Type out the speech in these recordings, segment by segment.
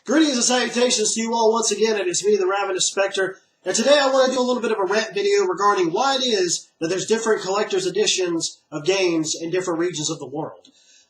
Greetings and salutations to you all once again. It is me, the Ravenous Spectre, and today I want to do a little bit of a rant video regarding why it is that there's different collector's editions of games in different regions of the world.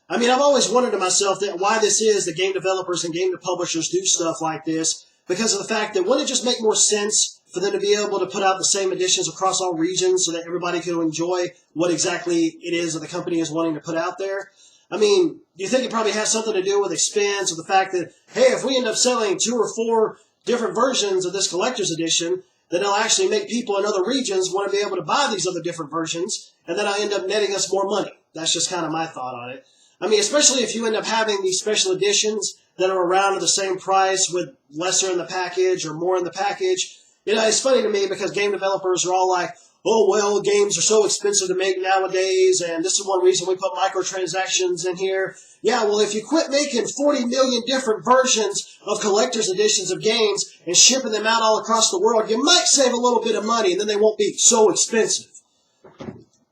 I mean, I've always wondered to myself that why this is that game developers and game publishers do stuff like this, because of the fact that wouldn't it just make more sense for them to be able to put out the same editions across all regions so that everybody can enjoy what exactly it is that the company is wanting to put out there? I mean, do you think it probably has something to do with expense or the fact that, hey, if we end up selling 2 or 4 different versions of this collector's edition, then it'll actually make people in other regions want to be able to buy these other different versions, and then I'll end up netting us more money. That's just kind of my thought on it. I mean, especially if you end up having these special editions that are around at the same price with lesser in the package or more in the package. You know, it's funny to me because game developers are all like, oh, well, games are so expensive to make nowadays, and this is one reason we put microtransactions in here. Yeah, well, if you quit making 40 million different versions of collector's editions of games and shipping them out all across the world, you might save a little bit of money, and then they won't be so expensive.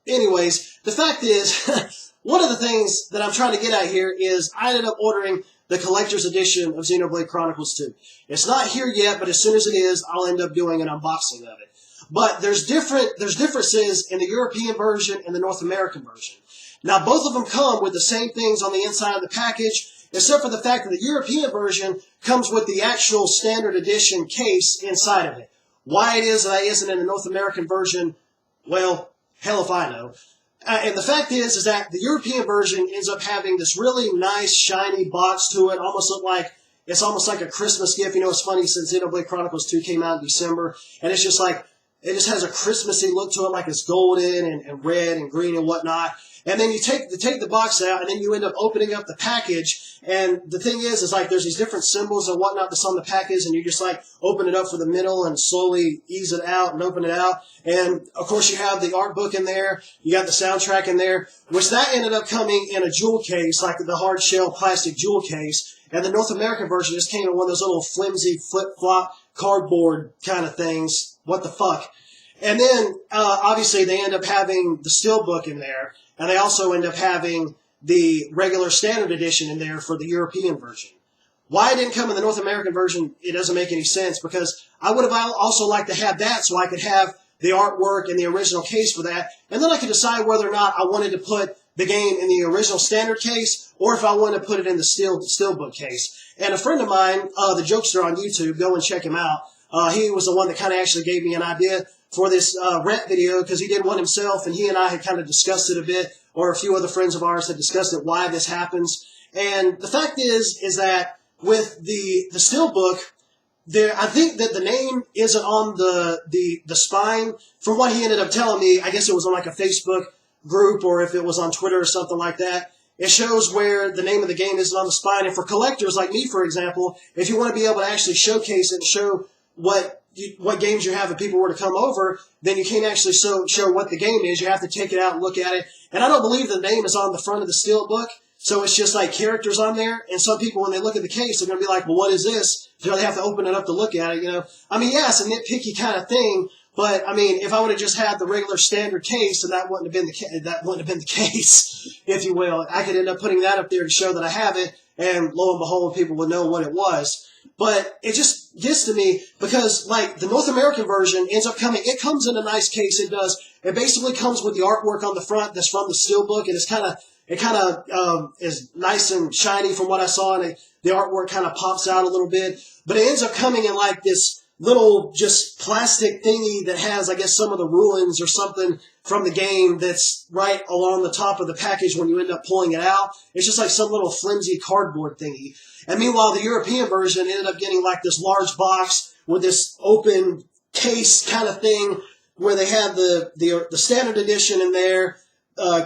Anyways, the fact is, one of the things that I'm trying to get at here is I ended up ordering the collector's edition of Xenoblade Chronicles 2. It's not here yet, but as soon as it is, I'll end up doing an unboxing of it. But there's differences in the European version and the North American version. Now, both of them come with the same things on the inside of the package, except for the fact that the European version comes with the actual standard edition case inside of it. Why it is that it isn't in the North American version, well, hell if I know. And the fact is that the European version ends up having this really nice, shiny box to it, it's almost like a Christmas gift. You know, it's funny, since Xenoblade Chronicles 2 came out in December, and it's just like, it just has a Christmassy look to it, like it's golden and red and green and whatnot. And then you take the box out, and then you end up opening up the package. And the thing is like there's these different symbols and whatnot that's on the package, and you just like open it up for the middle and slowly ease it out and open it out. And of course you have the art book in there, you got the soundtrack in there, which that ended up coming in a jewel case, like the hard shell plastic jewel case. And the North American version just came in one of those little flimsy flip-flop cardboard kind of things. What the fuck? And then, obviously, they end up having the Steelbook in there, and they also end up having the regular standard edition in there for the European version. Why it didn't come in the North American version, it doesn't make any sense, because I would have also liked to have that so I could have the artwork and the original case for that, and then I could decide whether or not I wanted to put the game in the original standard case, or if I wanted to put it in the Steelbook case. And a friend of mine, the Jokester on YouTube, go and check him out. He was the one that kind of actually gave me an idea for this rant video, because he did one himself, and he and I had kind of discussed it a bit, or a few other friends of ours had discussed it, why this happens. And the fact is that with the Steelbook, I think that the name isn't on the spine. From what he ended up telling me, I guess it was on like a Facebook group, or if it was on Twitter or something like that, it shows where the name of the game isn't on the spine. And for collectors like me, for example, if you want to be able to actually showcase it and show what games you have if people were to come over, then you can't actually show what the game is. You have to take it out and look at it. And I don't believe the name is on the front of the Steelbook, so it's just like characters on there. And some people, when they look at the case, they're going to be like, well, what is this? So they have to open it up to look at it, you know. I mean, yeah, it's a nitpicky kind of thing, but I mean, if I would have just had the regular standard case, then that wouldn't have been the case, if you will. I could end up putting that up there to show that I have it, and lo and behold, people would know what it was. But it just gets to me because, like, the North American version ends up coming, it comes in a nice case, it does. It basically comes with the artwork on the front that's from the Steelbook, and it kind of is nice and shiny from what I saw, and the artwork kind of pops out a little bit. But it ends up coming in like this little just plastic thingy that has, I guess, some of the ruins or something from the game that's right along the top of the package when you end up pulling it out. It's just like some little flimsy cardboard thingy. And meanwhile, the European version ended up getting like this large box with this open case kind of thing where they had the standard edition in there,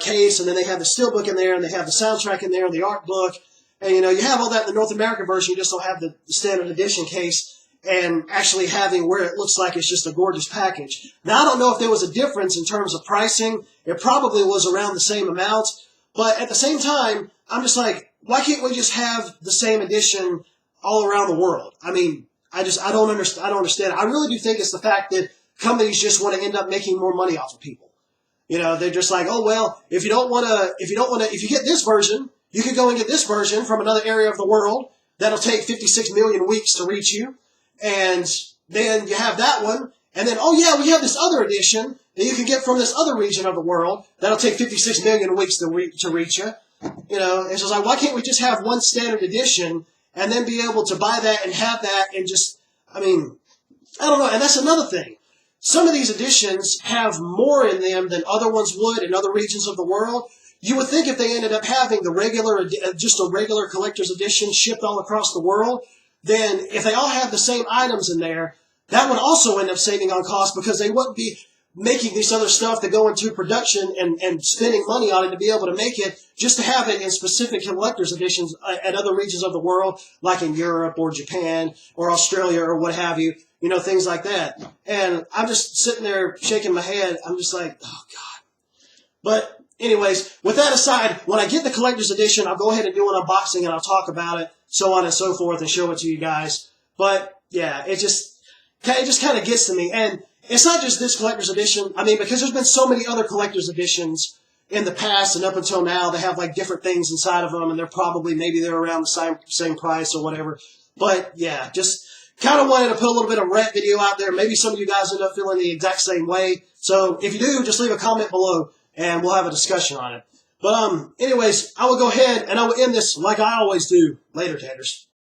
case, and then they have the Steelbook in there, and they have the soundtrack in there, and the art book. And, you know, you have all that in the North American version, you just don't have the standard edition case, and actually having where it looks like it's just a gorgeous package. Now, I don't know if there was a difference in terms of pricing. It probably was around the same amount. But at the same time, I'm just like, why can't we just have the same edition all around the world? I mean, I don't understand. I really do think it's the fact that companies just want to end up making more money off of people. You know, they're just like, oh, well, if you get this version, you could go and get this version from another area of the world, that'll take 56 million weeks to reach you. And then you have that one. And then, oh yeah, we have this other edition that you can get from this other region of the world that'll take 56 million weeks to reach you. You know, it's just like, why can't we just have one standard edition and then be able to buy that and have that and just, I mean, I don't know. And that's another thing. Some of these editions have more in them than other ones would in other regions of the world. You would think if they ended up having the regular, just a regular collector's edition shipped all across the world, then if they all have the same items in there, that would also end up saving on cost because they wouldn't be making this other stuff that go into production and spending money on it to be able to make it just to have it in specific collector's editions at other regions of the world, like in Europe or Japan or Australia or what have you, you know, things like that. And I'm just sitting there shaking my head. I'm just like, oh, God. But anyways, with that aside, when I get the collector's edition, I'll go ahead and do an unboxing and I'll talk about it, so on and so forth, and show it to you guys. But yeah, it just kind of gets to me. And it's not just this collector's edition. I mean, because there's been so many other collector's editions in the past and up until now that have like different things inside of them, and maybe they're around the same price or whatever. But yeah, just kind of wanted to put a little bit of rant video out there. Maybe some of you guys end up feeling the exact same way. So if you do, just leave a comment below and we'll have a discussion on it. But anyways, I will go ahead and I will end this like I always do. Later, taters.